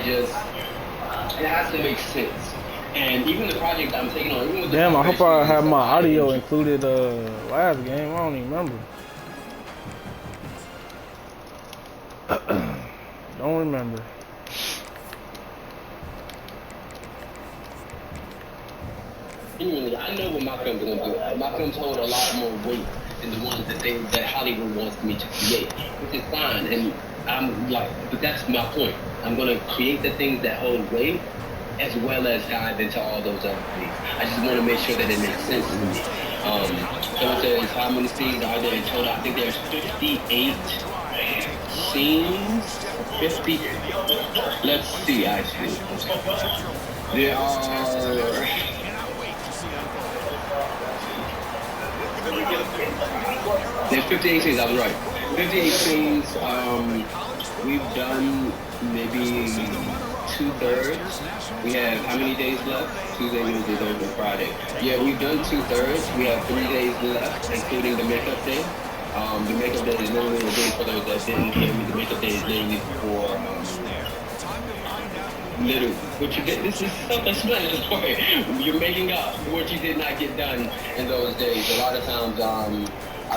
it has to make sense. And even the project I'm taking on, even with damn, I hope I had my audio included last game. I don't even remember. Don't remember. Genuinely, I know what my films are gonna do. My films hold a lot more weight than the ones that Hollywood wants me to create, which is fine. And I'm like, but that's my point. I'm gonna create the things that hold weight, as well as dive into all those other things. I just want to make sure that it makes sense to me. Someone says, how many scenes are there in total? I think there's 58 scenes. 50. Let's see, actually. There are. There's 58 scenes, I was right. 58 scenes, we've done maybe 2/3. We have how many days left? Tuesday, Wednesday, Thursday, Friday. Yeah, we've done 2/3. We have 3 days left, including the makeup day. The makeup day is literally a day for those that didn't hear me. The makeup day is literally for literally what you did. This is self-explanatory. You're making up what you did not get done in those days. A lot of times,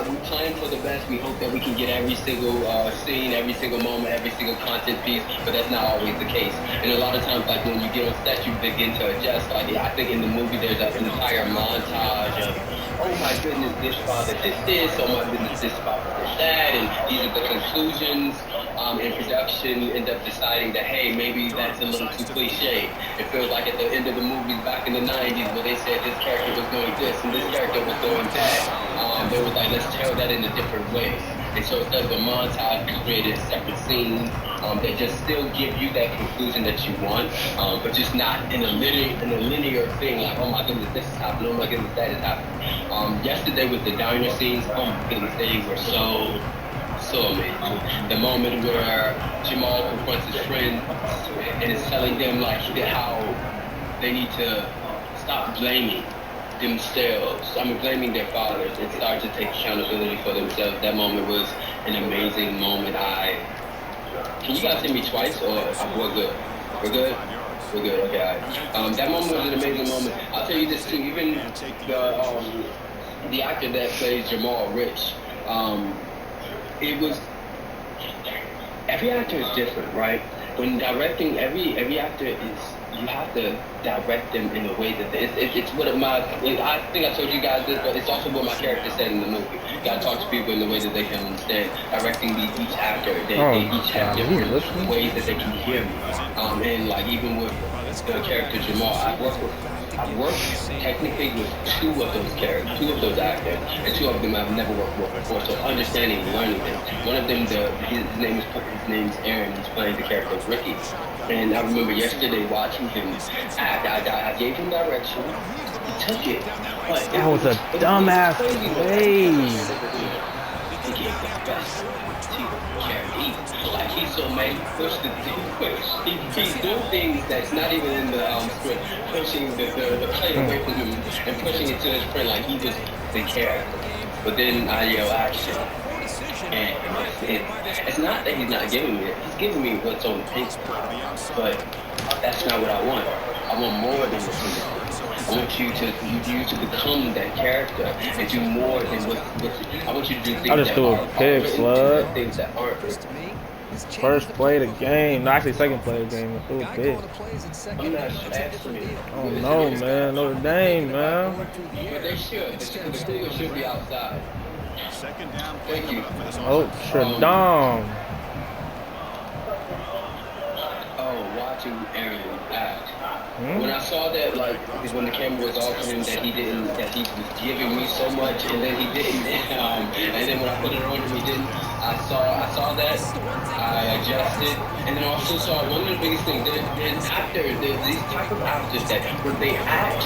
we plan for the best. We hope that we can get every single scene, every single moment, every single content piece, but that's not always the case. And a lot of times, like when you get on set, you begin to adjust. Like I think in the movie, there's an entire montage of, oh my goodness, this father did this, oh my goodness, this father did that, and these are the conclusions. In production, end up deciding that, hey, maybe that's a little too cliche. It feels like at the end of the movies back in the 90s where they said this character was doing this and this character was doing that. They was like, let's tell that in a different way. And so instead of a montage, we created separate scenes that just still give you that conclusion that you want, but just not in a linear thing like, oh my goodness, this is happening, oh my goodness, that is happening. Yesterday with the diner scenes, oh my goodness, they were so amazing. The moment where Jamal confronts his friend and is telling them like how they need to stop blaming themselves. blaming their fathers and start to take accountability for themselves. That moment was an amazing moment. Can you guys hear me twice or we're good? We're good? We're good, okay. That moment was an amazing moment. I'll tell you this too, even the actor that plays Jamal Rich, it was, every actor is different, right? When directing, every actor is, you have to direct them in a way that it's what I think I told you guys this, but it's also what my character said in the movie. You gotta talk to people in the way that they can understand. Directing each actor, they each have different ways that they can hear me. And like even with the character Jamal, I've worked technically with two of those characters, two of those actors, and two of them I've never worked with before. So understanding and learning them. One of them, his name's Aaron. He's playing the character of Ricky. And I remember yesterday watching him act. I gave him direction. He took it. But that was a dumbass play. He gave the best to the character. Like he's so mad, he pushed the thing. He's doing things that's not even in the script, pushing the play away from him and pushing it to his friend like he was the character. But then I yell action. And it's not that he's not giving me it. He's giving me what's on the paper. But that's not what I want. I want more than what's on the paper. I want you to become that character and do more than what I want you to do things that are things that aren't. First play of the game. No, actually second play of the game. It was big. I'm not sure. Oh no, man. Notre Dame, man. But they should. The Cougars should be outside. Thank you. Notre Dame. Watching Aaron act. When I saw that, like, when the camera was off him, that he was giving me so much, and then he didn't. And then when I put it on him, he didn't. I saw that. I adjusted, and then I also saw one of the biggest things. There's actors, these type of actors that when they act,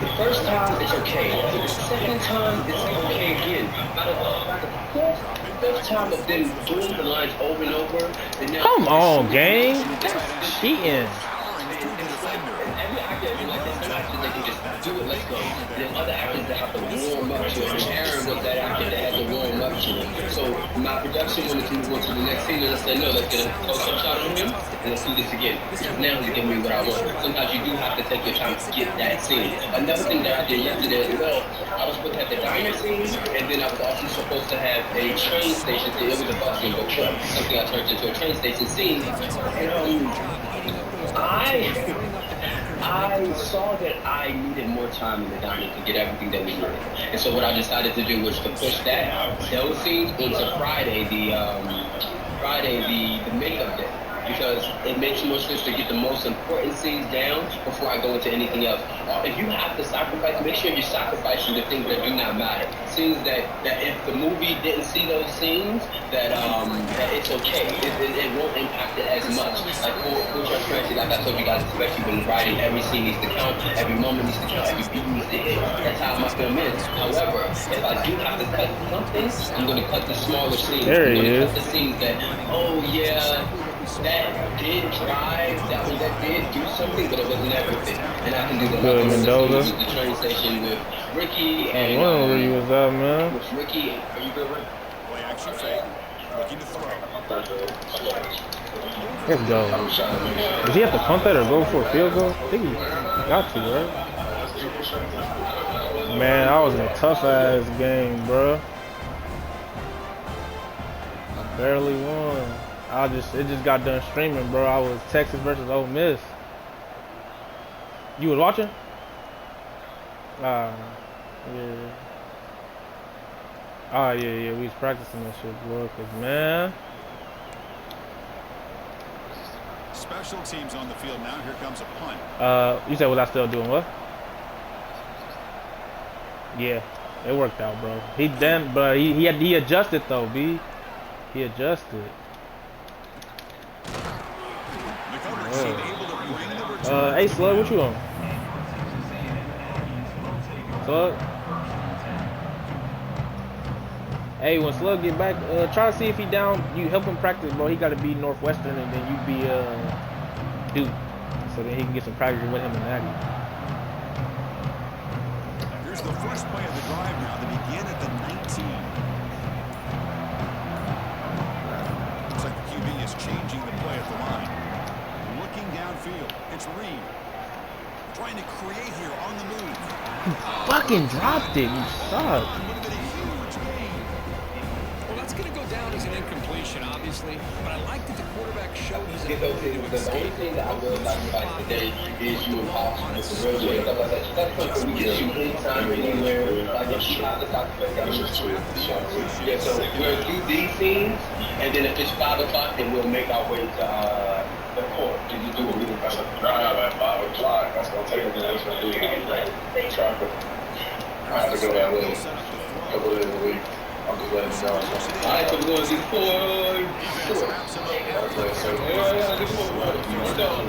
the first time it's okay, the second time it's okay again. By the fifth time of them doing the lines over and over. And now come on, gang. Cheating. Every actor is like this. that can just do it, let's go. There's other actors that have to warm up to it. And Aaron was that actor that had to warm up to it. So my production wanted to move on to the next scene, and I said, no, let's get a close-up shot on him, and let's do this again. Because now he's giving me what I want. Sometimes you do have to take your time to get that scene. Another thing that I did yesterday as well, I was supposed to have the diner scene, and then I was also supposed to have a train station scene. It was a bus scene, but something I turned into a train station scene. And I saw that I needed more time in the diner to get everything that we needed. And so what I decided to do was to push those scenes into Friday, the makeup day. Because it makes more sense to get the most important scenes down before I go into anything else. If you have to sacrifice, make sure you're sacrificing the things that do not matter. Scenes that if the movie didn't see those scenes, that it's okay. It won't impact it as much. Like full transparency, like I told you guys, especially when writing, every scene needs to count, every moment needs to count, every beat needs to hit. That's how my film is. However, if I do have to cut something, I'm going to cut the smaller scenes. There he is. Cut the scenes that, oh yeah, that did drive, that did do something, but it wasn't everything. And I can do that. Good, Mendoza. The train station with Ricky I wonder where you was at, man. With Ricky, are you good, Rick? Play action fake. Looking to throw. Let's go. Does he have to punt that or go for a field goal? I think he got to, right? Man, I was in a tough ass game, bro. I barely won. It just got done streaming, bro. I was Texas versus Ole Miss. You was watching? Yeah. Yeah, we was practicing that shit, bro. Cause man. Special teams on the field now. Here comes a punt. You said was I still doing what? Yeah, it worked out, bro. He adjusted though, B. He adjusted. Hey Slug, what you on? Slug? Hey, when Slug get back, try to see if he down. You help him practice, bro. He got to be Northwestern, and then you be Duke, so then he can get some practice with him and Natty. Here's the first play of the drive now. They begin at the 19. Looks like the QB is changing the play at the line. Looking downfield, it's Reed. Trying to create here on the move. You fucking dropped it. You suck. Well, that's going to go down as an incompletion, obviously. But I like that the quarterback showed his ability to The only thing that I will sacrifice today is you impossible with the real way. Stuff like that. That's something we get you anytime, anywhere. Like if you have to sacrifice, that was just yeah, so we'll do these things, and then if it's 5 o'clock, then we'll make our way to the court. Did you do what we did? That's a drive at 5 o'clock. That's going to take a minute. That's going to do traffic. I have to go that way a couple days a week. I'm just letting you know. All right, so we're going to do 4.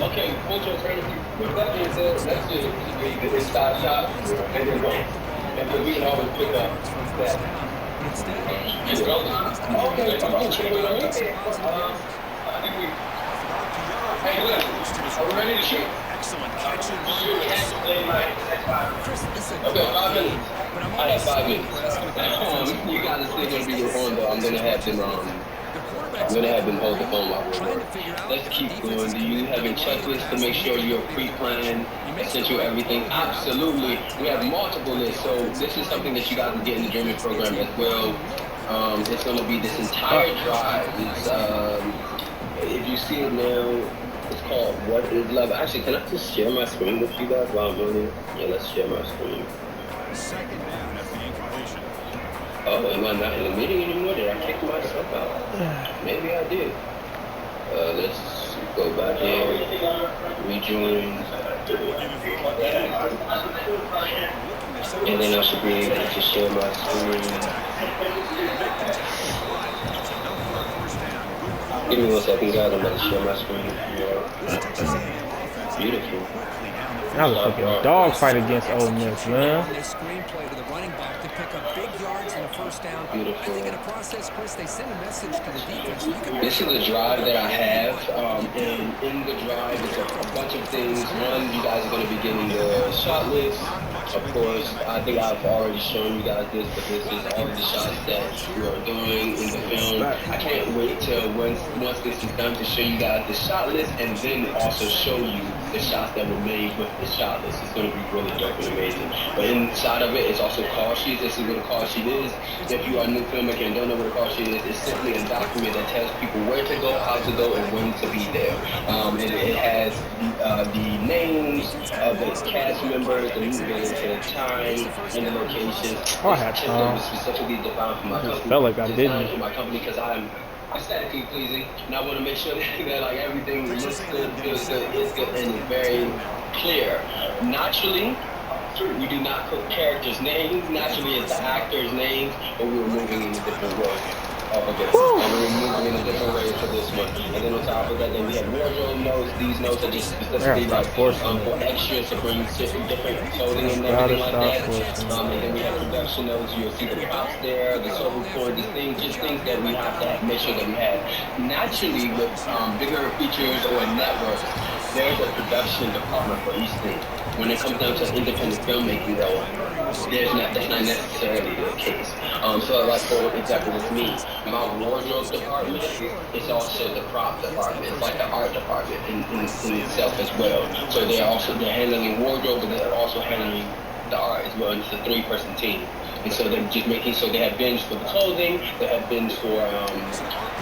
Okay, full transparency. With that being said, let's just get the inside shot and then go. And then we can always pick up that. Okay, I'm going to check it out. I think we. Hey, look. Are we ready to shoot? Excellent catch. Okay, 5 minutes. I have 5 minutes. You guys are still going to be on though. I'm going to have them hold the phone while we're working. Let's keep going. Do you have a checklist to make sure you're pre-planned, essential everything? Absolutely. We have multiple lists, so this is something that you guys can get in the German program as well. It's going to be this entire drive. It's, if you see it now, it's called What is Love? Actually, can I just share my screen with you guys while I'm on it? Yeah, let's share my screen. Second down after the incompletion. Oh, am I not in the meeting anymore? Did I kick myself out? Maybe I did. Let's go back here. Rejoin. And then I should be able to share my screen. Give me 1 second, guys. I'm about to share my screen. Beautiful. That was a fucking dog fight against Ole Miss, man. Screenplay to the running back to pick up big yards in the first down. Beautiful. I think in a process, Chris, they send a message to the defense. This is a drive that I have, and in the drive, it's a bunch of things. One, you guys are going to be getting the shot list. Of course, I think I've already shown you guys this, but this is all of the shots that we are doing in the film. I can't wait till once this is done to show you guys the shot list, and then also show you the shots that were made with the shot list. It's going to be really dope and amazing. But inside of it, it's also call sheets. This is what a call sheet is. If you are a new filmmaker and don't know what a call sheet is, it's simply a document that tells people where to go, how to go, and when to be there. And it has the names of the cast members, the time, and the location. Oh, I had time. Specifically defined for my company. Felt like I didn't. For my company because I'm aesthetically pleasing, and I want to make sure that like everything looks good, feels good, is good, and is very clear. Naturally, we do not put characters' names. Naturally, it's the actors' names, but we were moving in a different way. Okay, we're moving in a different way for this one. And then on top of that, then we have wardrobe notes. These notes are just specifically like for extras to bring different clothing and everything like that. And then we have production notes. You'll see the props there, the soul cord, the things, just things that we have to make sure that we have. Naturally, with bigger features or networks, there's a production department for each thing. When it comes down to independent filmmaking, though, that's not necessarily the case. So, like for example, with me, my wardrobe department is also the prop department. It's like the art department in itself as well. So they're handling wardrobe, but they're also handling the art as well. And it's a 3-person team. And so they're just making so they have bins for the clothing, they have bins for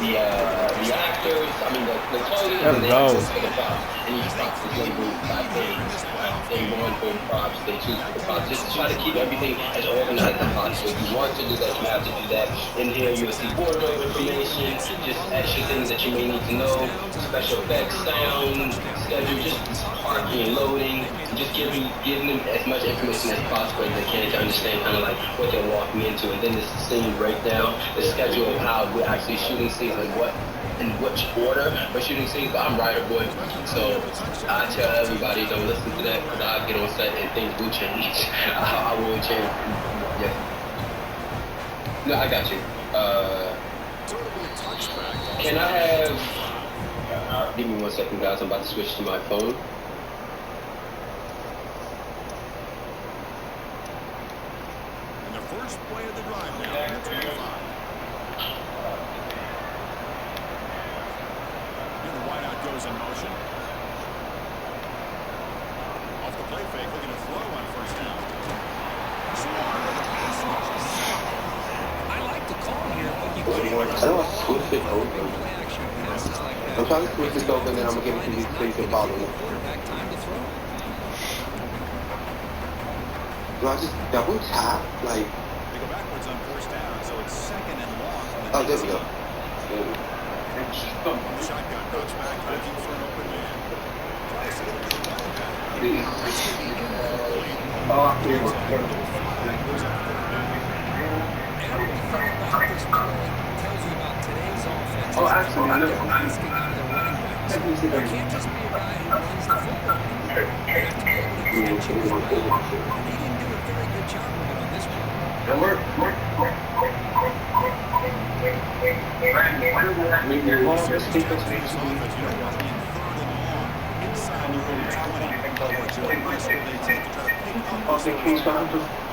the actors. I mean the clothing, and they have bins for the props. And each props is labeled by days. Day 1 for props, day 2 for the props. Just try to keep everything as organized as possible. If you want to do that, you have to do that. In here, you'll see wardrobe information, just extra things that you may need to know, special effects, sound, schedule, just parking and loading, just giving them as much information as possible as they can to understand kind of like what they're walking into. And then this scene breakdown, the schedule of how we're actually shooting scenes and what in which order we're shooting scenes. But I'm writer boy, so I tell everybody don't listen to that because I get on set and things will change. I will change. Yeah. No, I got you. Can I have? Give me 1 second, guys. I'm about to switch to my phone. And the first play of the drive now. 25. Goes in motion. Off the play fake, looking to throw on first down. I like the call here, but you I don't want to switch it over. I'm trying to switch it over, and then I'm going to give it to these things and follow them. Do I just double tap? Like. They go backwards on first down, so it's 2nd and long. Oh, there we go. Shotgun coach back looking for an open man. Oh, actually, I know. There can't just be a guy who runs the football. You have to be able to catch it as well. And he didn't do a very good job of it on this one.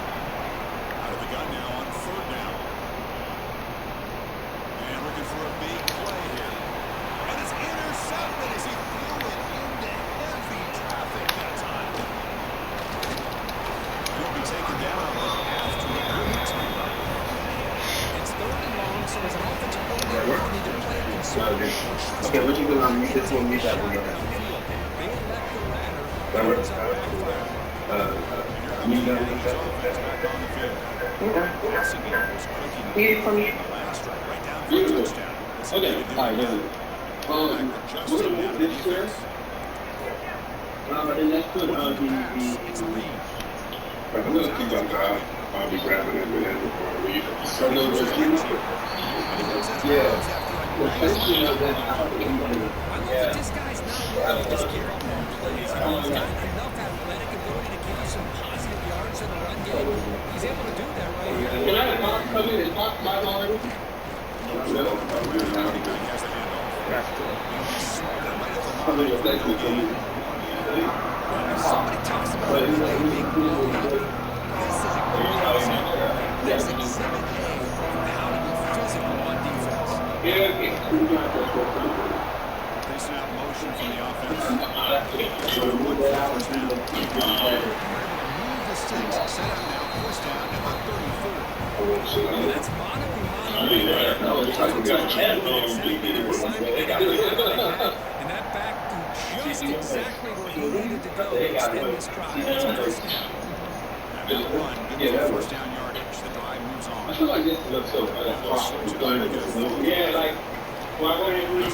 Out of the gun now on 3rd down. And looking for a big play here. And it's intercepted as he threw it into heavy traffic that time. He'll be taken down after a great. It's 3rd and long, so there's an offensive coordinator who need to play it conservative. Okay, what you doing on this one? Mute that one. They elect the latter. Mute that one. Okay, alright, we're going to move this here. And let's put I'm going to keep on drive. I'll be grabbing it before I leave. So, no, yeah. Essentially, I love that this guy's not worried. Just keep up on plays. He's got enough athletic ability to give you some positive yards in the run game. He's able to do that right here. Can I come in and talk about already? Somebody talks about a play being blown up. This is a great example. That's exhibit A for how to be physical on defense. Facing out motion from the offense. Move the sticks. Set up now. First down at the 34. That's mono. And that back to just exactly where he needed to go to extend this drive. That's a first down. That run gives him first down yardage. The drive moves on. I feel like this looks so bad. Yeah, like, well, I went in really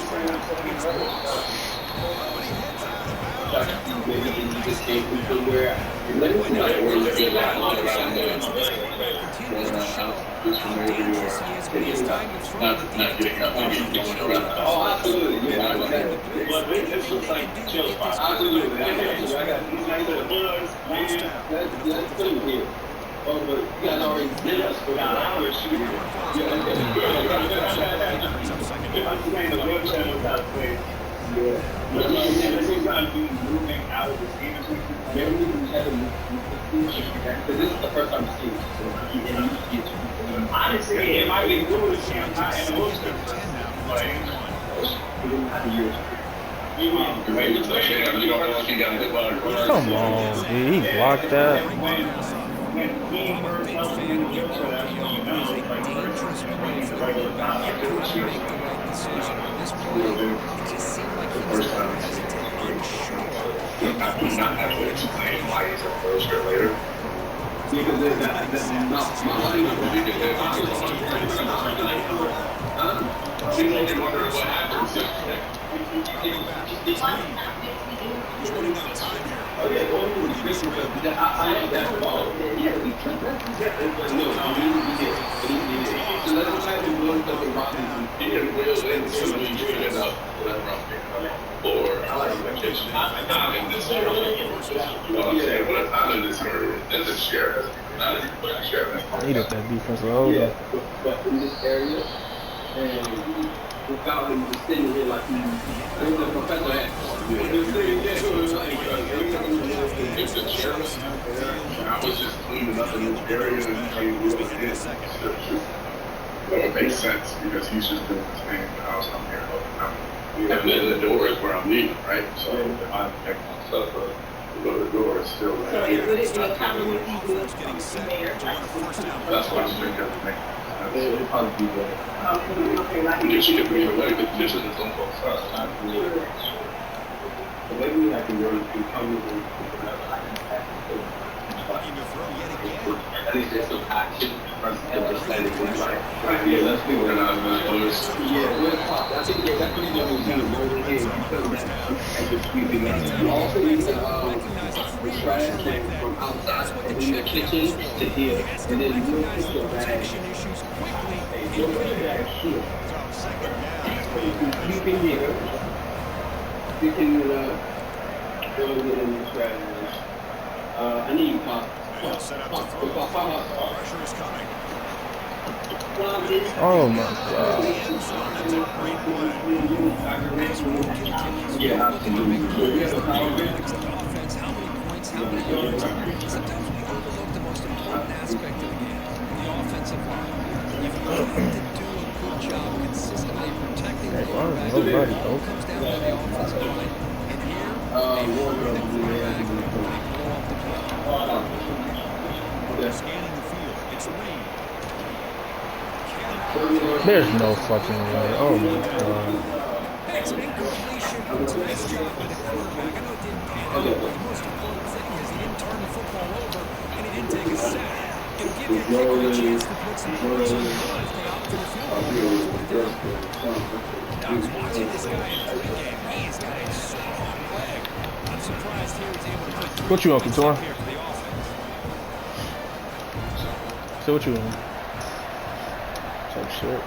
maybe he just came from somewhere. Like, we're not going to get that long around there. Not getting up. Oh, absolutely. Yeah, but this looks like chill spot. Absolutely. I got these nice little bugs. Let's put him here. Oh, but you got already did us for an hour shooting. Yeah. Sometimes he's moving out of the scheme. Maybe we can have him because this is the first time I've seen it. So he gets honestly, it might be good with Shanghai and Worcester. Like, he didn't have the years. Come on, dude. He blocked that. I'm a big fan of the dangerous play for the quarterback. He couldn't make the right decision on this play. It just seemed like he was hesitant, unsure. I'm not actually explaining why he's a first or later. Because that's not my money. She's only wondering what happens. He's running out of time here. I have that ball. Yeah, we tried that. So let's try to do something wrong. He didn't really it up or expectation. Not in this area. You know what I'm saying? When I'm not in this area, that's a share. Not a share. Needed that defensive hold. Yeah, but in this area, and without him just sitting here like he's a professor at. It's a share. I was just cleaning up in this area and trying to do it again. Well, it makes sense because he's just doing his thing in the house. I'm here helping out. And then the door is where I'm leaving, right? So if I pick my stuff up, the door is still there. Getting set to run a first down. That's why I'm thinking of making. It'll probably be there. Because she could be away, but this is on both sides. Maybe I can really come with Looking to throw yet again. at least there's some action and just letting it like, yeah, let's do it. Yeah, we'll pop. I think that's what he's going to do. And just sweeping it. Also, you can trash from outside in the kitchen to here, and then you put your bag. You put your bag here. You can here. You can go get in the trash. I need pop. They'll set up to throw. Pressure is coming. Oh my God. That's a great play. Yeah, absolutely. Offense, how many points, how many yards. Sometimes we overlook the most important aspect of the game, the offensive line. You've got to do a good job consistently protecting the quarterback. It all comes down to the offensive line. And here, they blow up the play. Scanning the field. It's Reed. There's no fucking way. Oh my God. It's an incompletion. It's a nice job by the quarterback. I know it didn't pan out, but the most important thing is he didn't turn the football over and he didn't take a sack. It'll give your kicker a chance to put some points on the board if they opt for the field goal. I was watching this guy in pregame. He's got a strong leg. I'm surprised here he's able to put What you on, Couture? here for the offense. So what you on? Type shit.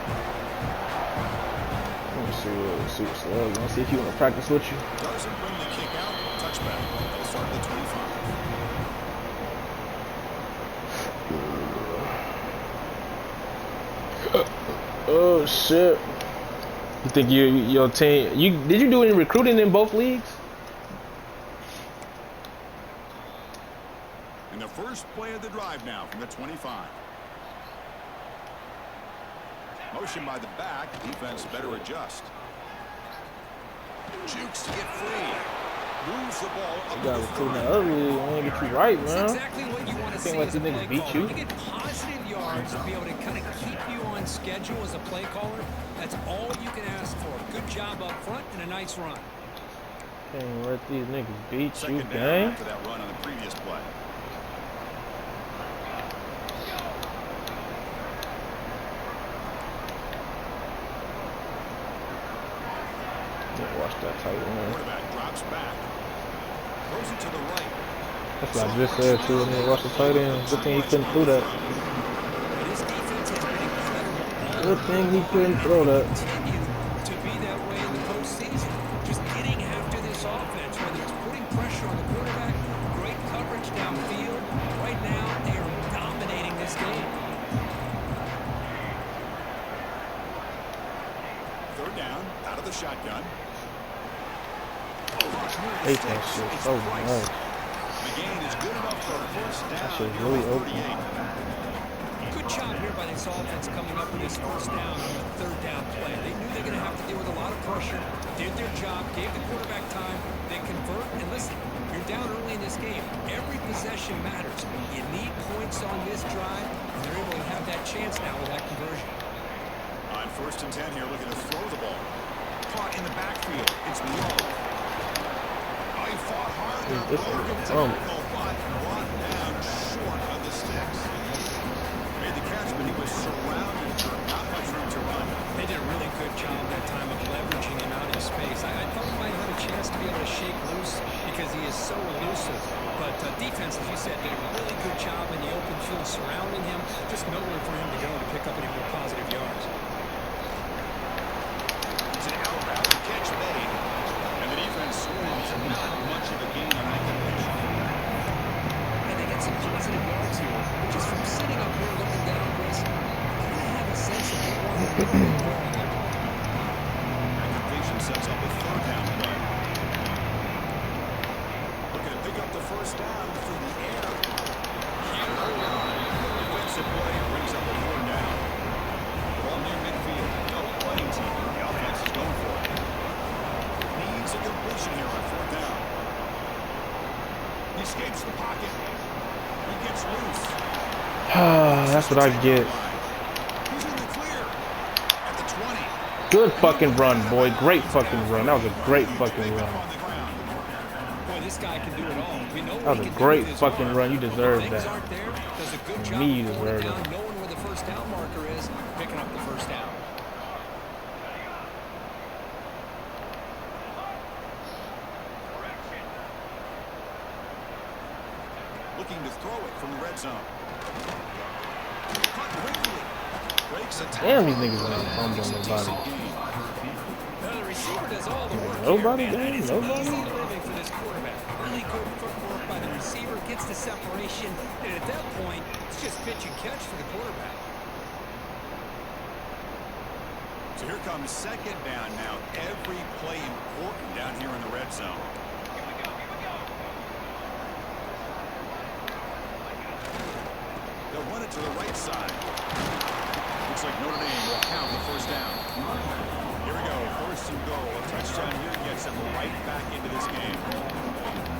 Let me see what's up. Let's see if you want to practice with you. Doesn't bring the kick out. Touchback. They'll start at the 25. Oh shit! You think your team? Did you do any recruiting in both leagues? And the first play of the drive now from the 25. Motion by the back. Defense better adjust. Jukes to get free. Moves the ball up You to got the recruiting 30. that ugly. I want to get you right, That's man. exactly what you want to see Like as these a play niggas beat caller. you. You get positive yards to be able to kind of keep you on schedule as a play caller. That's all you can ask for. Good job up front and a nice run. Can't let these niggas beat Second you, down gang. after that run on the previous play. Watch that tight end. Quarterback drops back. Throws it to the right. That's what I just said too. And then watch the tight end. Good thing he couldn't throw that. This defense has been incredible. Good thing he couldn't throw that. Continue to be that way in the postseason. Just getting after this offense, whether it's putting pressure on the quarterback, great coverage downfield. Right now, they are dominating this game. Third down out of the shotgun. Hate that shit so much. The gain is good enough for a first down. That shit's really open. Good job here by this offense coming up with this first down on the third down play. They knew they were going to have to deal with a lot of pressure, did their job, gave the quarterback time, they convert, and listen, you're down early in this game. Every possession matters. You need points on this drive, and they're able to have that chance now with that conversion. On first and 10 here, looking to throw the ball. Caught in the backfield. It's low. He fought hard. This is Brought down short of the sticks. Made the catch, but he was surrounded for not much room to run. They did a really good job that time of leveraging him out in space. I thought he might have a chance to be able to shake loose because he is so elusive. But defense, as you said, did a really good job in the open field surrounding him. Just nowhere for him to go to pick up any more positive yards. It's an out route. Catch made. And the defense swarms. Not much of a gain on that completion. And they get some positive yards here. Just from sitting up here looking down, Chris, you kind of have a sense of what one will do on that play. That completion sets up a third down play. Looking to pick up the first down through the air. Defensive play brings up a fourth down. Ball near midfield. No playing team. The offense is going for it. Needs a completion here on fourth down. He escapes the pocket. He gets loose. That's what I get. He's in the clear. At the 20. Good fucking run, boy. Great fucking run. That was a great fucking run. On the ground. Boy, this guy can do it all. We know That was a great fucking run. You deserve things that. aren't there. Does a good For job me, you of pulling it deserve down, it. knowing where the first down marker is, picking up the first down. Looking to throw it from the red zone. Caught quickly. Breaks a Damn, these niggas are not fumbling nobody. Now the receiver does all the work Nobody, here, man. dude, It's nobody. easy living for this quarterback. Really good footwork by the receiver, gets the separation, and at that point, it's just pitch and catch for the quarterback. So here comes second down now. Every play important down here in the red zone. They'll run it to the right side. Looks like Notre Dame will count the first down. Here we go, first and goal. A touchdown here gets them right back into this game.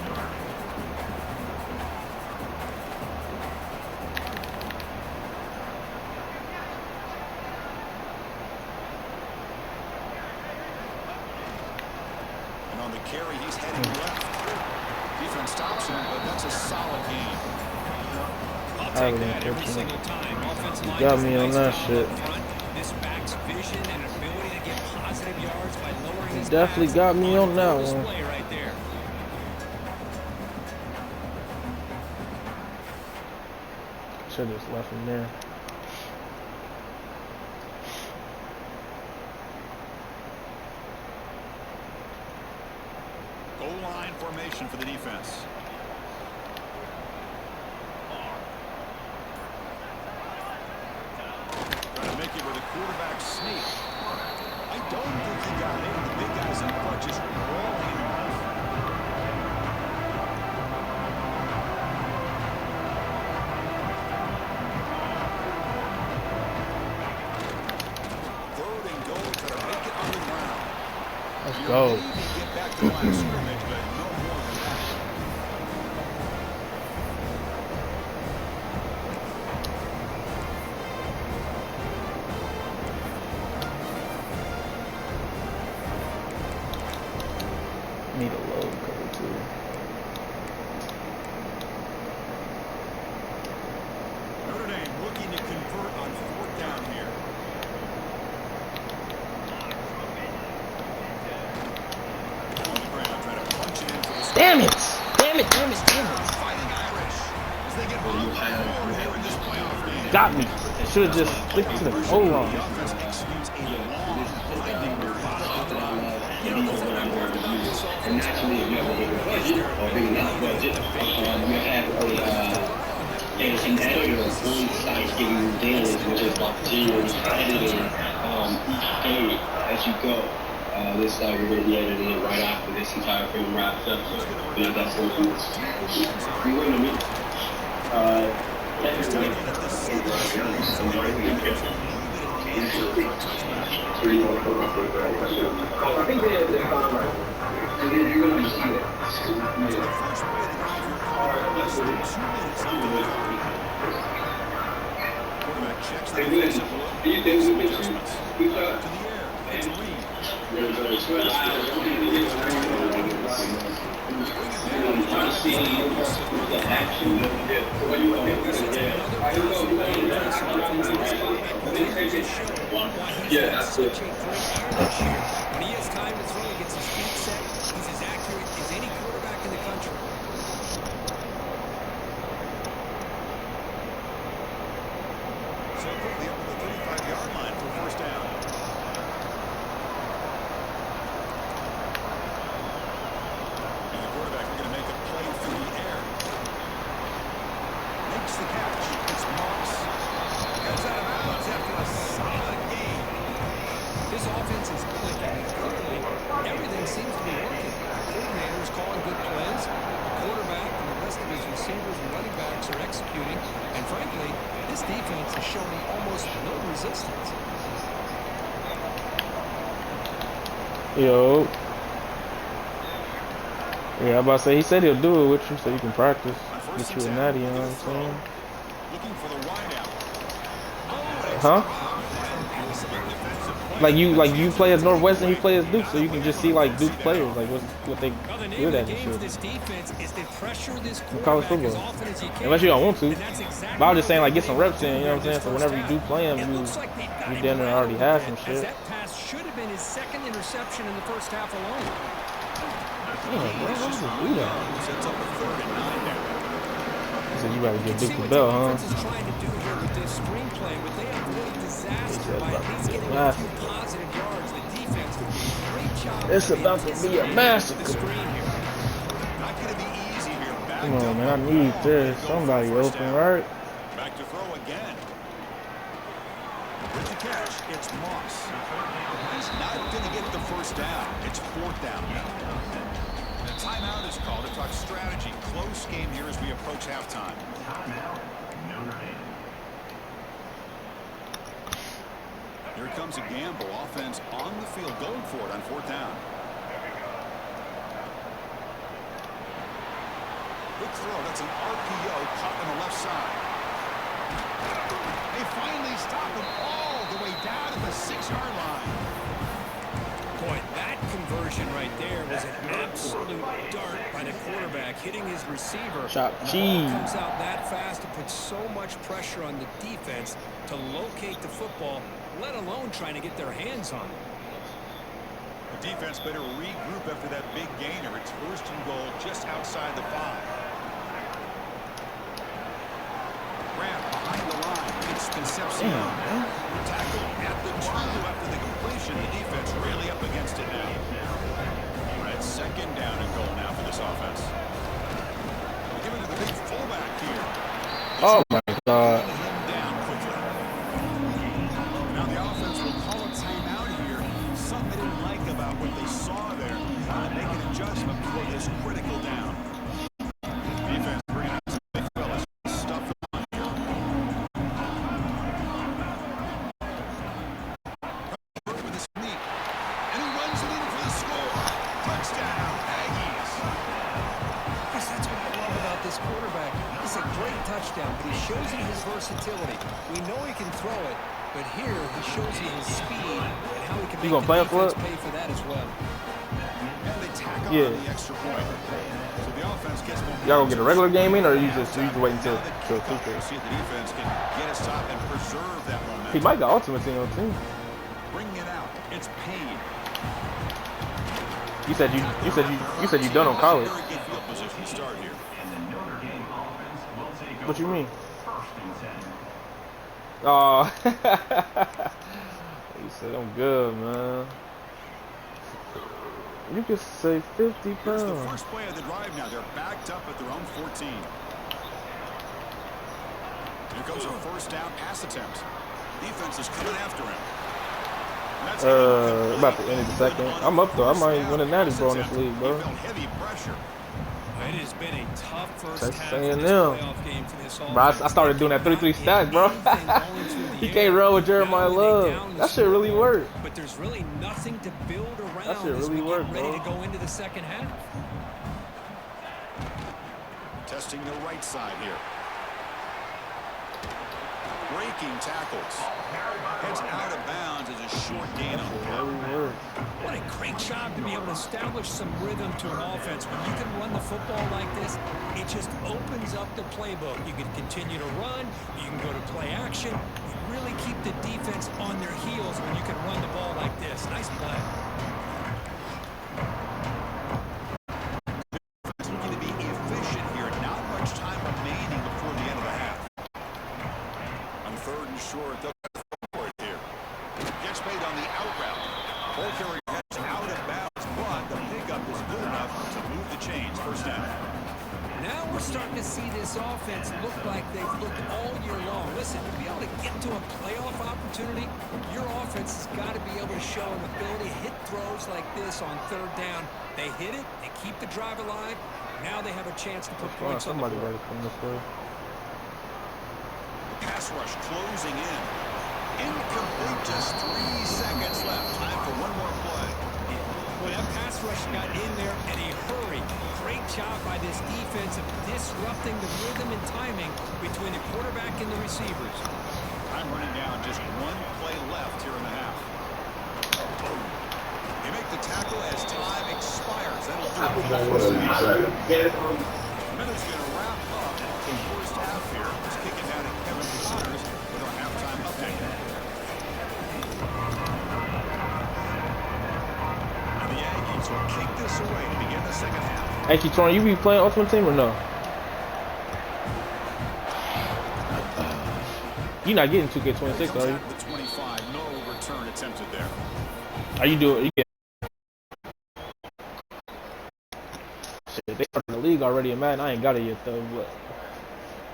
And on the carry, he's heading left. Defense stops him, but that's a solid game. I'll I take really that every think so. single time. Offensive line Got does a me on nice that job shit. up front. This back's vision and ability to get positive yards by lowering his Definitely pass got me on that full one. display right there. Should have just left him there. Goal line formation for the defense. Trying to make pocket where the quarterback sneaked. I don't think he got in. The big guys up front just rolling him off. Third and goal to make it on the ground. Let's go. Get back to line of scrimmage, but no more than that. Need a low cover too. Notre Dame looking to convert on 4th down here. On the ground, trying to punch it in for the Damn it! Damn it! Damn it! Damn it! Fighting Irish as they get moved by 4 here in this playoff game. Got me. Should have just flicked to the goal line. The offense executes a long, blinding move. And naturally, if you have a bigger budget or big enough budget, you have an editor on site giving you dailies, which is like genuinely editing each game as you go. This we're going to be editing it right after this entire film wraps up. So, that's what we win to meet. I think they're fine right now. And then you're going to see that. Quarterback checks the They're good. defensive look. Do you think we can Adjustments. shoot? To the air. It's Reed. Yeah, that's it. When he has time to throw, he gets his feet set. He's as accurate as any quarterback in the country. So quickly up to the 35-yard line for 1st down. And the quarterback is going to make a play through the air. Makes the catch. It's Moss. Goes out of bounds after a solid game. This offense is clicking, and clearly everything seems to be working. The coordinator is calling good plays. The quarterback and the rest of his receivers and running backs are executing. And frankly, this defense is showing almost no resistance. Yo. Yeah, I'm about to say, he said he'll do it with you so you can practice. Get you a natty, you know what I'm saying? Looking for the wideout. Huh? Like you play as Northwestern, you play as Duke, so you can just see like Duke players, like what they Well, the name good of at the and game for shit. this defense is to pressure this In college quarterback as football. often as you can. Unless you don't want to. And that's exactly But I was just saying, like, get what some they're reps in, you know what I'm saying? So whenever you do play him, It you looks like they've got him down there already rattled have a some bit, shit. as that pass should have been his 2nd interception in the 1st half alone. Damn, bro, how did you do that? Sets up a 3rd and 9 now. He said you better You get can see Duke the what the bell, offense huh? is trying to do here with this screenplay, but they avoid disaster by at least getting a massive. few positive yards. The defense did a great job. It's about to be a The massacre. screen here. Not going to be easy here. Come on, man, I need this. Somebody open, right? Back to throw again. With the catch, it's Moss. He's not going to get the 1st down. It's 4th down now. The timeout is called to talk strategy. Close game here as we approach halftime. Here comes a gamble. Offense on the field going for it on 4th down. Quick throw. That's an RPO caught on the left side. They finally stop him all the way down to the 6-yard line. Boy, that conversion right there was an absolute dart by the quarterback, hitting his receiver. Chop The ball cheese. comes out that fast to put so much pressure on the defense to locate the football, let alone trying to get their hands on it. The defense better regroup after that big gainer. It's 1st and goal just outside the 5. Grab behind the line. It's Concepcion. Tackle at the 2 after the completion. The defense really up against it now. That's 2nd down and goal now for this offense. We'll give it to the big fullback here. Oh my God. Down quickly. Now the this quarterback. It's a great touchdown, but he shows you his versatility. We know he can throw it, but here he shows you his speed and how he can make the defense pay for that as well. And they tack on the extra point. So the offense gets more. Y'all gonna get a regular game in, or you just wait until Tuesday? See if the defense can get a stop and preserve that momentum. He might got ultimate team on the team. Bringing it out. It's Payne. You said you done on college. What you mean? Oh, he said I'm good, man. You could say 50 pounds. Here's the first play of the drive now. They're backed up at their own 14. Here comes a first down pass attempt. Defense is coming after him. About the end of the second. I'm up though. I might win a natty bro in this league, bro. Heavy pressure. It has been a tough first Texas half A&M. of this playoff game for this Bro, I started doing that 3-3 stack, bro. He can't roll with Jeremiah Love. That shit really worked. But there's really nothing to build around. That shit really worked, ready bro. to go into the second half. Testing the right side here. Breaking tackles. Heads out of bounds as a short gain on the play. What a great job to be able to establish some rhythm to an offense. When you can run the football like this, it just opens up the playbook. You can continue to run. You can go to play action. You really keep the defense on their heels when you can run the ball like this. Nice play. Looking to be efficient here. Not much time remaining before the end of the half. On third and short, they'll go for it here. Gets made on the out route. Ball carrier heads out of bounds, but the pickup is good enough to move the chains. First down. Now we're starting to see this offense look like they've looked all year long. Listen, to be able to get into a playoff opportunity, your offense has got to be able to show an ability to hit throws like this on third down. They hit it, they keep the drive alive. Now they have a chance to put points on the board. Pass rush closing in. Incomplete, just 3 seconds left. Time for one more play. Well, that pass rush got in there and he hurried. Great job by this defense of disrupting the rhythm and timing between the quarterback and the receivers. I'm running down, just 1 play left here in the half. They make the tackle as time expires. That'll do it for the first half. Minute's going to wrap up the first half here. Just kicking down at Kevin Connors with our halftime update. And the Aggies will kick this away to begin the second half. Hey, Keaton, you be playing Ultimate Team or no? You're not getting 2K26, are you? The 25, no return attempted there. Are you doing? Shit, they started the league already in Madden. I ain't got it yet though, but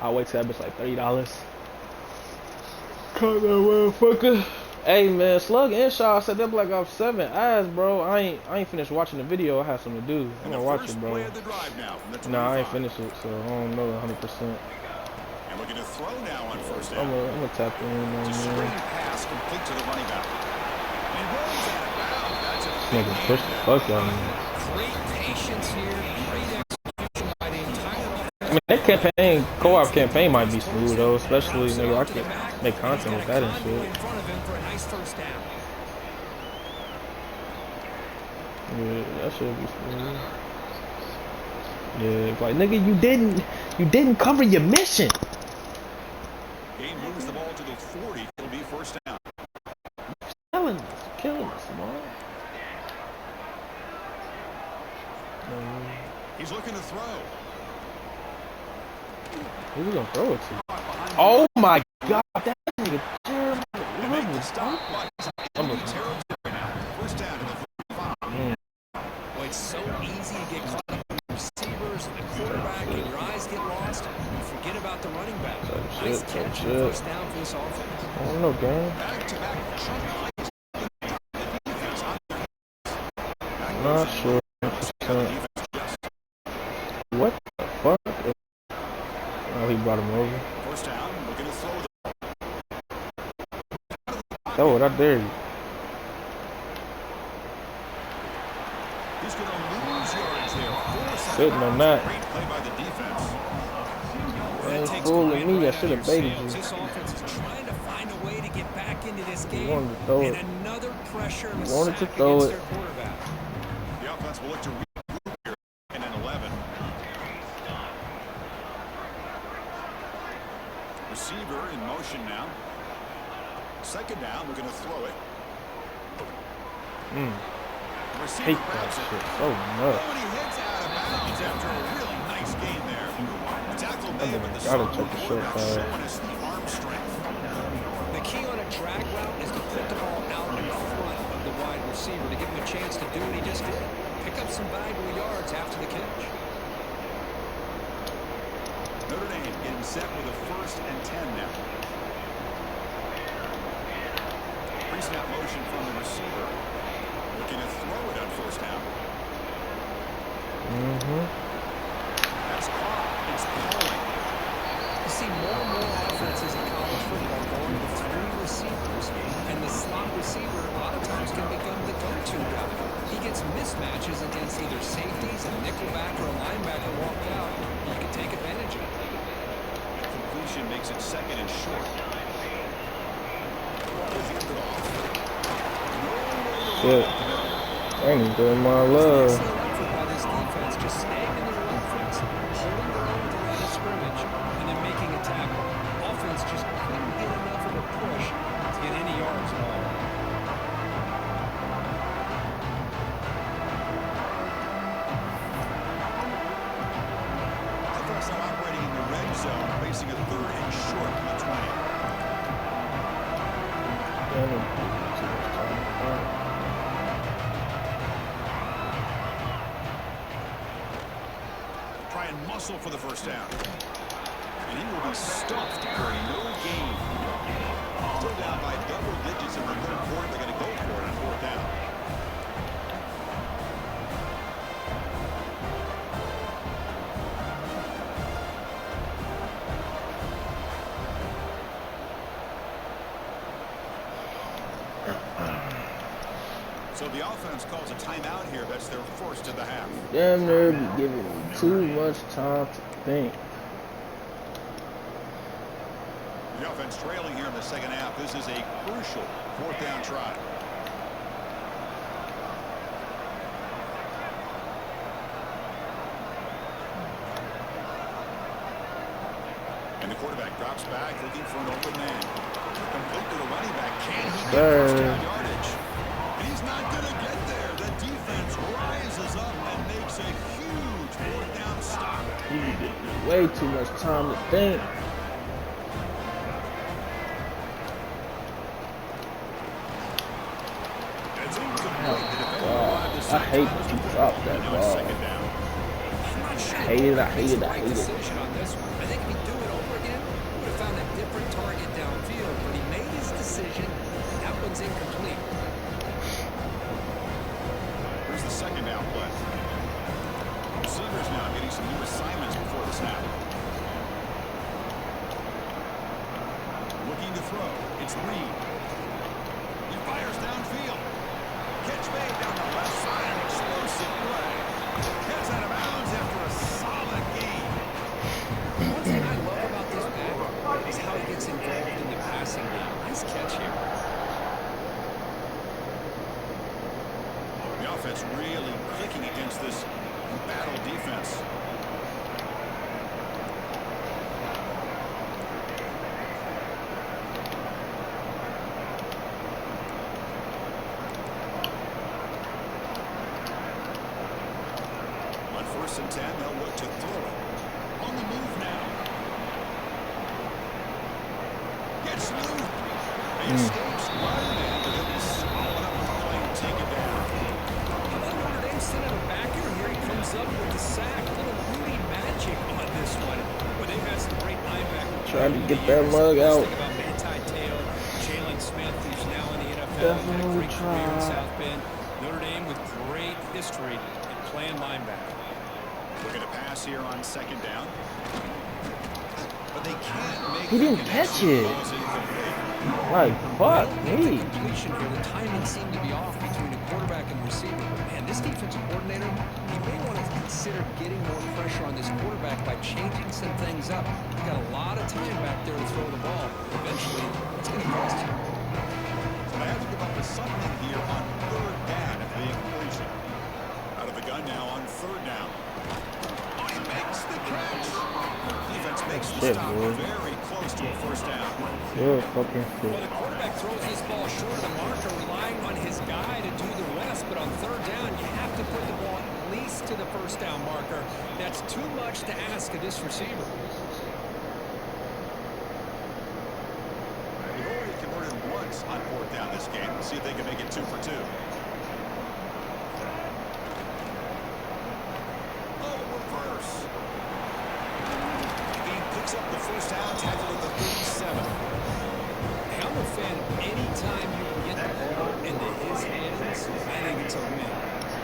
I'll wait till that bitch like $30. Cut that motherfucker. Hey man, Slug and Shaw said that Black Ops 7 ass, bro. I ain't finished watching the video. I had something to do. I'm gonna watch it, bro. Nah, I ain't finished it, so I don't know 100%. And looking to throw now on first down. I'm gonna tap in on man. Pass complete to the running back. And runs out of bounds. That's a nigga push the fuck out of me. Great patience here. Great execution by the entire offense. I mean, that campaign, co-op campaign might be smooth though, especially nigga, I could make content with that and shit. In front of him for a nice first down. Yeah, that should be smooth. Yeah, it's like nigga, you didn't cover your mission. Game moves the ball to the 40. It'll be first down. Killing us, man. He's looking to throw. Who we gonna throw it to? Oh my god, that nigga Jeremiah. I'm looking. First down to the 45. Well, it's so easy to get caught up in the receivers and the quarterback, and your eyes get lost. You forget about the running back. Nice catch and first down for this offense. I don't know, gang. Back-to-back chunk plays. I'm not sure. What the fuck? Oh, he brought him over. First down, looking to throw Oh, I dare you. He's going to lose yards there. Sitting on that. Great play by the defense. ain't fooling me. I should have baited you. This offense is trying to find a way to get back into this game. Wanted to throw it. Another pressure and a Wanted to sack throw against it. their quarterback. The offense will look to regroup here in an 11. Receiver in motion now. Second down, we're going to throw it. Receiver Hate that grabs it. shit so much. Oh, and he heads out of bounds after a really nice gain there. The tackle made, but the Gotta sophomore take the short quarterback pass. showing us the arm strength. The key on a drag route is to put the ball out in front of the wide receiver to give him a chance to do what he just did. Pick up some valuable yards after the catch. Notre Dame getting set with a 1st and 10 now. Pre-snap motion from the receiver. Looking to throw it on 1st down. That's caught. It's pulling. You see more and more offenses in college football going with 3 receivers, and the slot receiver a lot of times can become the go-to guy. He gets mismatches against either safeties, a nickelback, or a linebacker walked out. You can take advantage of it. Completion makes it 2nd and short. Shit. I ain't doing my love. Excellent effort by this defense, just staying in their offense, holding their own at the line of scrimmage, and then making a tackle. Offense just couldn't get enough of a push to get any yards at all. Offense now operating in the red zone, facing a 3rd and short from the 20. Try and muscle for the 1st down. And he will be stuffed for no gain. Still down by double digits in the 3rd quarter. They're going to go for it on 4th down. So the offense calls a timeout here. That's their 1st of the half. Damn near be giving me too much time to think. The offense trailing here in the 2nd half. This is a crucial 4th down try. And the quarterback drops back looking for an open man. Complete to the running back. Can he get 1st down yardage? He's not going to get there. The defense rises up and makes a huge 4th down stop. You give me way too much time to think. I hate when you drop that ball. I hate it. I think if he'd do it over again, he would have found a different target downfield. But he made his decision. That one's incomplete. Here's the 2nd down play. Receivers now getting some new assignments before the snap. Looking to throw. It's Reed. He fires downfield. Catch made down the left side. An explosive play. Gets out of bounds after a solid game. One thing I love about this back is how he gets involved in the passing game. Nice catch here. The offense really clicking against this battle defense. On 1st and 10, they'll look to throw it. On the move now. Gets loose. He escapes right into the swallowed up the play and take it down. How about Notre Dame sending a backer? Here he comes up with the sack. A little Rudy magic on this one. But they've had some great linebackers. Trying to get that mug out. Think about Manti Te'o, Jalen Smith, who's now in the NFL. Definitely Had a great career in try. South Bend. Notre Dame with great history in playing linebacker. Looking to pass here on 2nd down. But they can't make He didn't catch it. Like, fuck me. Completion here, the timing seemed to be off between the quarterback and receiver. But man, this defensive coordinator, he may want to consider getting more pressure on this quarterback by changing some things things up. You've got a lot of time back there to throw the ball. Eventually, it's going to cost you. So they have to come up with something here on third down at the incompletion. Out of the gun now on third down. Oh, he makes the catch. Defense makes the stop very close to a first down. Good fucking shit. Well, the quarterback throws this ball short of the marker, relying on his guy to do the rest. But on third down, you have to put the ball at least to the first down marker. That's too much to ask of this receiver. They've already converted once on fourth down this game. Let's see if they can make it 2 for 2. Oh, reverse. He picks up the first down, tackle at the 37. I'm a fan. Anytime you can get the ball into his hands, I think it's a win.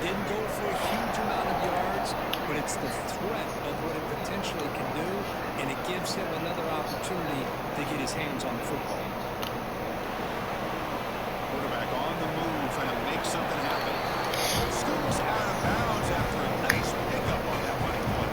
Didn't go for a huge amount of yards, but it's the threat of what it potentially can do, and it gives him another opportunity to get his hands on the football. Quarterback on the move, trying to make something happen. Scoops out of bounds after a nice pickup on that running play.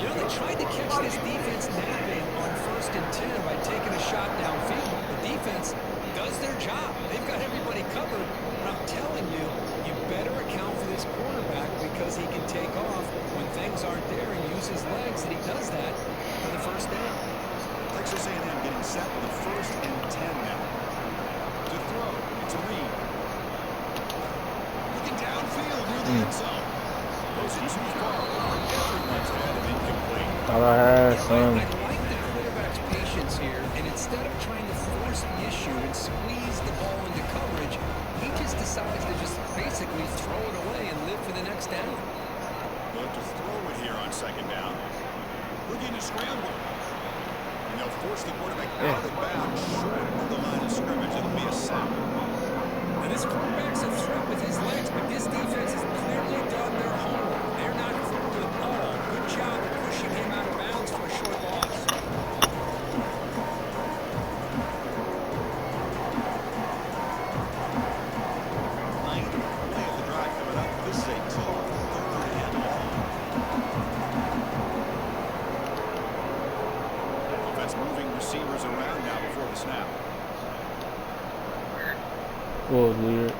You know, they tried to catch this defense napping on 1st and 10 by taking a shot downfield. The defense does their job. They've got everybody covered, but I'm telling you, you better account for this quarterback because he can take off when things aren't there and use his legs, and he does that for the first down. Texas A&M getting set for the 1st and 10 now. To throw, it's a read. Looking downfield near the end zone. Goes it too far over everyone's head and incomplete. All I had, son. I like the quarterback's patience here, and instead of trying to force the issue and squeeze the ball into coverage, he just decides to just basically throw it away and live for the next down. They'll have to throw it here on 2nd down. Looking to scramble. And they'll force the quarterback out of bounds short of the line of scrimmage. It'll be a sack. And this quarterback's a threat with his legs, but this defense has clearly done their homework. They're not throwing the ball. Good job of pushing him out of bounds for a short loss. Ninth play of the drive coming up. This is a total 3rd and long. Offense moving receivers around now before the snap. Was weird.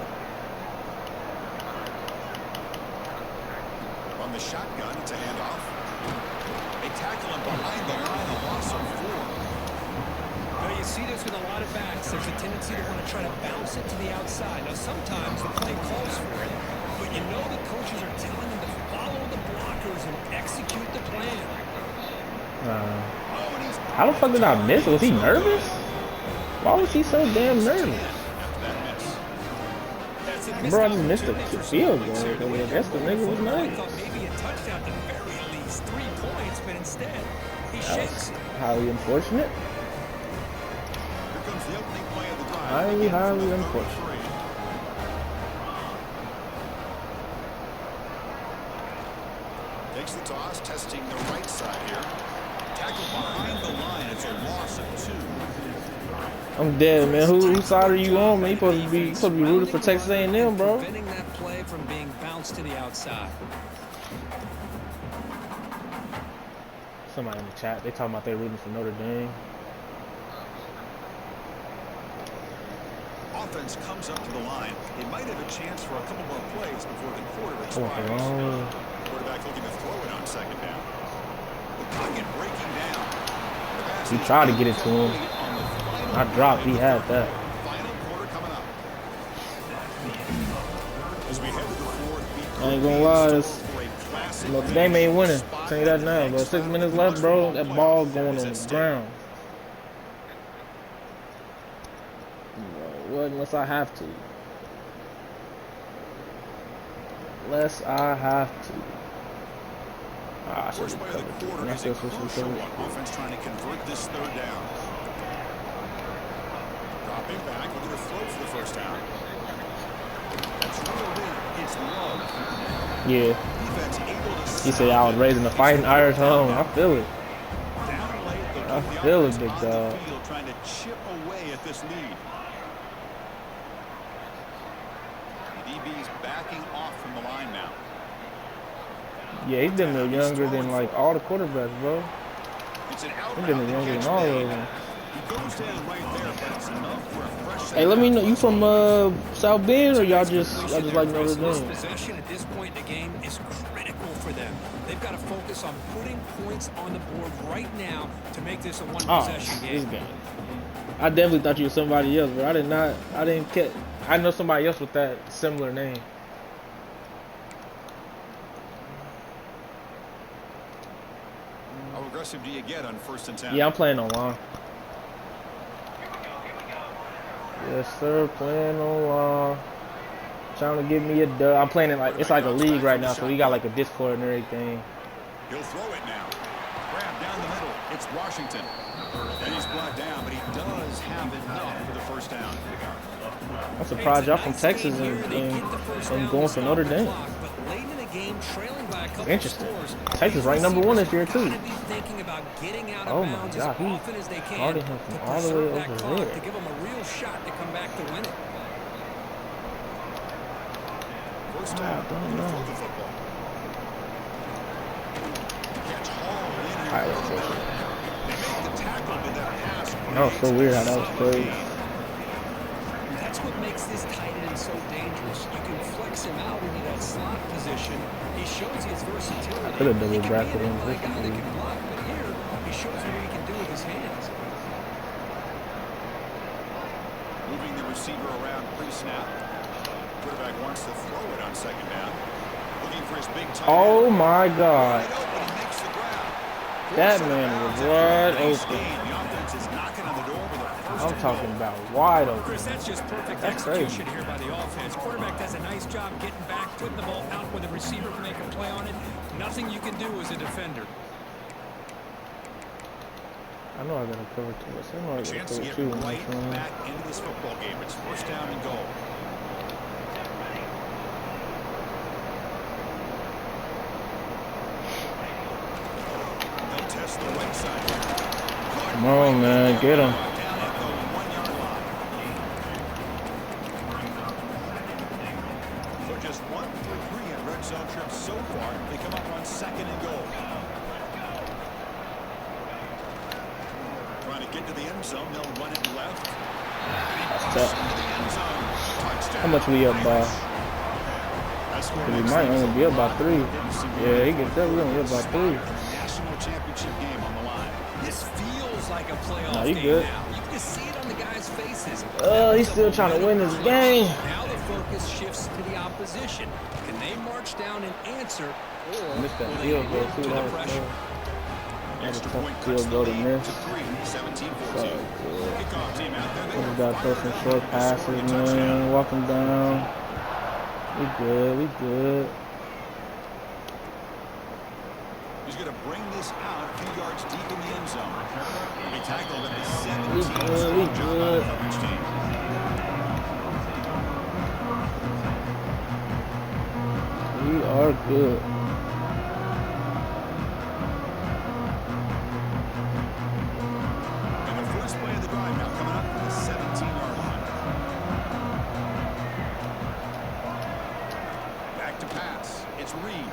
On the shotgun, it's a handoff. They tackle him behind the line, a loss of 4. Now you see this with a lot of backs. There's a tendency to want to try to bounce it to the outside. Now sometimes the play calls for it, but you know the coaches are telling them to follow the blockers and execute the plan. How the fuck did I miss? Was he nervous? Why was he so damn nervous? Bro, I missed the field goal. I guess the nigga was nice. Thought maybe a touchdown at the very least, 3 points, but instead he shakes. Highly unfortunate. Here comes the opening play of the drive. Highly unfortunate. Takes the toss, testing the right side here. Tackle behind the line. It's a loss of 2. I'm dead, man. Whose side are you on, man? You supposed to be rooting for Texas A&M, bro. Preventing that play from being bounced to the outside. Somebody in the chat, they talking about they rooting for Notre Dame. Offense comes up to the line. They might have a chance for a couple more plays before the quarter expires. Quarterback looking to throw it on 2nd down. The pocket breaking down. He tried to get it to him. I dropped. He had that. Final quarter coming up. As we head to the 4th, I ain't gonna lie. Notre Dame ain't winning. I'll tell you that now, bro. 6 minutes left, bro. That ball going on the ground. What unless I have to? Unless I have to. Ah, I should have covered. That's just what she said. Offense trying to convert this 3rd down. Dropping back, looking to throw for the first down. That's reeled in. It's low. Yeah. He said I was raising the fighting Irish home. I feel it. I feel it, big dog. Trying to chip away at this lead. The DB's backing off from the line now. Yeah, he's been a little younger than like all the quarterbacks, bro. It's an I'm getting younger than all of them. He goes down right there, but it's enough for a fresh. Hey, let me know, you from South Bend, or y'all just like Notre This Dame? possession at this point in the game is critical for them. They've got to focus on putting points on the board right now to make this a one-possession game. I definitely thought you were somebody else, but I didn't catch. I know somebody else with that similar name. How aggressive do you get on 1st and 10? Yeah, I'm playing online. Yes, sir, playing online. Trying to give me a dub. I'm playing it like it's like a league right now, so we got like a Discord and everything. He'll throw it now. Grab down the middle. It's Washington. And he's brought down, but he does have enough for the first down. I'm surprised y'all from Texas and going for Notre Dame. Interesting. Texas ranked #1 this year too. Oh my God, he guarded him from all the way over there. To give him a real shot to come back to win it. First down. I don't know. Throw the football. Catch Hall in. All right, let's go. They make the tackle with that pass. That was so weird how that was played. That's what makes this tight end so dangerous. You can flex him out into that slot position. He shows his versatility. I could have double bracketed him. He can be a guy that can block, but here he shows you what he can do with his hands. Moving the receiver around pre-snap. Quarterback wants to throw it on 2nd down. Looking for his big tight end. Oh my God. Wide open, he makes the grab. That man was wide Nice open. gain. The offense is knocking on the door with a first I'm and talking goal. about wide open. Chris, that's just perfect That's execution crazy. here by the offense. Quarterback does a nice job getting back, putting the ball out where the receiver can make a play on it. Nothing you can do as a defender. I know I gotta cover two. I know I gotta Chance to cover get two. right back into this football game. It's 1st down and goal. They'll test the right side. Come on, man, get him. Down at the 1-yard line. So just 1 for 3 in red zone trips so far. They come up on 2nd and goal. Trying to get to the end zone. They'll run it left. That's tough. Into the end zone. Touchdown. How much we up by? We might only be up by 3. Yeah, he gets that. We only up by 3. National championship game on the line. This feels like a playoff Nah, you game good. now. You can see it on the guys' faces. He's still trying to win this game. Now the focus shifts to the opposition. Can they march down and answer, or Missed that will they field goal yield too. to the That was pressure? tough. That was a Extra tough point cuts field the goal to lead miss. to 3, 17-14. Kickoff team out there. We just gotta throw some short passes, man. Walk him down. We good. We good. He's going to bring this out a few yards deep in the end zone. He tackled at the We 17. good. We good. Coverage team. We are good. And the first play of the drive now coming up from the 17-yard line. Back to pass. It's Reed.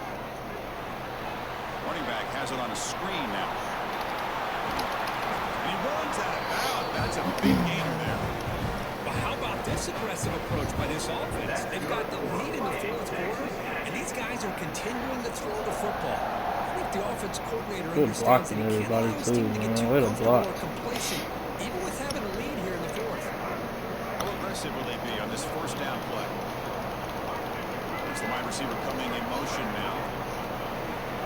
Running back has it on a screen now. And he runs out of bounds. That's a big gainer there. But how about this aggressive approach by this offense? They've got the lead in the 4th quarter, and these guys are continuing to throw the football. I think the offense coordinator Good understands that blocking, he can't everybody, allow his too, team to get man. too Way to comfortable block. or complacent, even with having a lead here in the 4th. How aggressive will they be on this first down play? There's the wide receiver coming in motion now.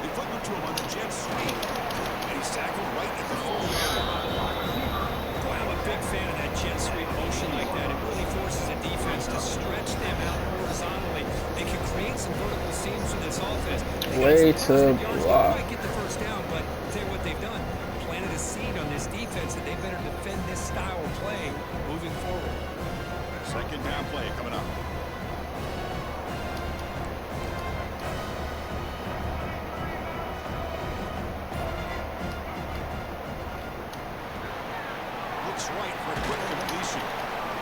They flip it to him on the jet sweep. And he's tackled right at the 40-yard line. Boy, I'm a big fan of that jet sweep motion like that. It really forces a defense to stretch them out horizontally. They can create some vertical seams for this offense. Way to block. Might get the first down, but I'll tell you what they've done. Planted a seed on this defense that they better defend this style of play moving forward. Second down play coming up. Looks right for a quick completion.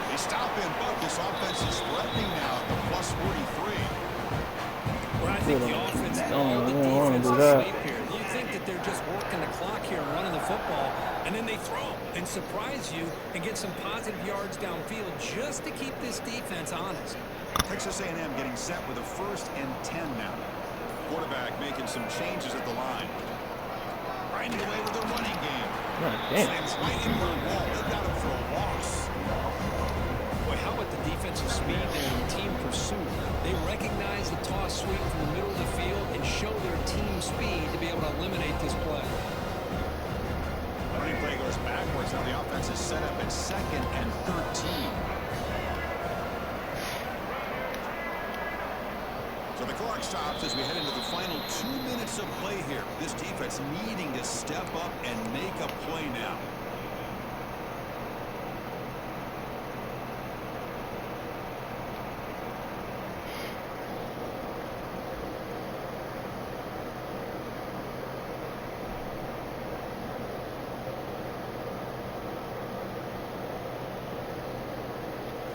They stop him, but this offense is threatening now at the plus 43. Well, I think the offense don't and the wanna defense do is that. asleep here. You think that they're just working the clock here and running the football, and then they throw and surprise you and get some positive yards downfield just to keep this defense honest. Texas A&M getting set with a 1st and 10 now. Quarterback making some changes at the line. Grinding away with the running game. Slams right into the wall. They got him for a loss. Boy, how about the defensive speed there and team pursuit? They recognize the toss sweep from the middle of the field and show their team speed to be able to eliminate this play. Running play goes backwards. Now the offense is set up at 2nd and 13. So the clock stops as we head into the final 2 minutes of play here. This defense needing to step up and make a play now.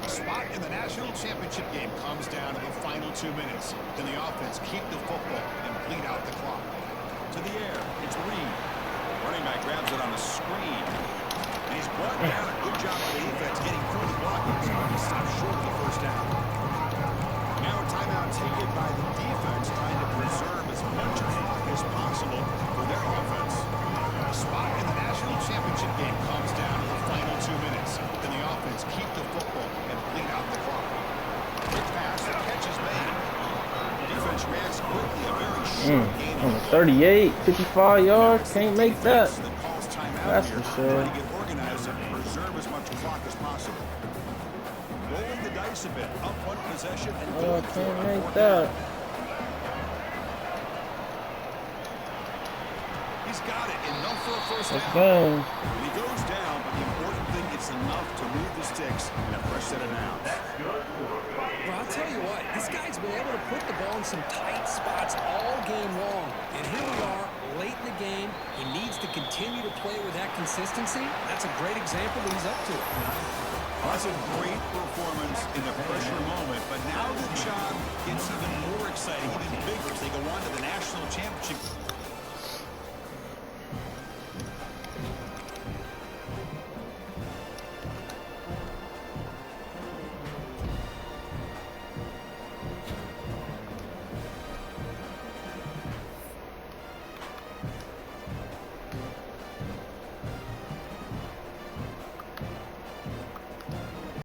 Spot in the national championship game comes down to the final 2 minutes. Can the offense keep the football and bleed out the clock? To the air, it's Reed. Running back grabs it on the screen. And he's brought down. A good job by the defense getting through the blockers. He stopped short of the 1st down. Now a timeout taken by the defense, trying to preserve as much clock as possible for their offense. A spot in the national championship game comes down to the final 2 minutes. Can the offense keep the football and bleed out the clock? Quick pass, the catch is made. Defense reacts quickly, a very short game. 38, 55 yards, can't make that. That's for sure. Trying to get organized and preserve as much clock as possible. Rolling the dice a bit, up one possession and going for can't it. make that. He's got it, enough for a 1st Let's down. go. He goes down, but the important thing, it's enough to move the sticks and a fresh set of downs. Well, I'll tell you what, this guy's been able to put the ball in some tight spots all game long. And here we are, late in the game. He needs to continue to play with that consistency. That's a great example that he's up to it. Well, that's a great performance in the pressure moment, but now the job gets even more exciting, even bigger as they go on to the national championship.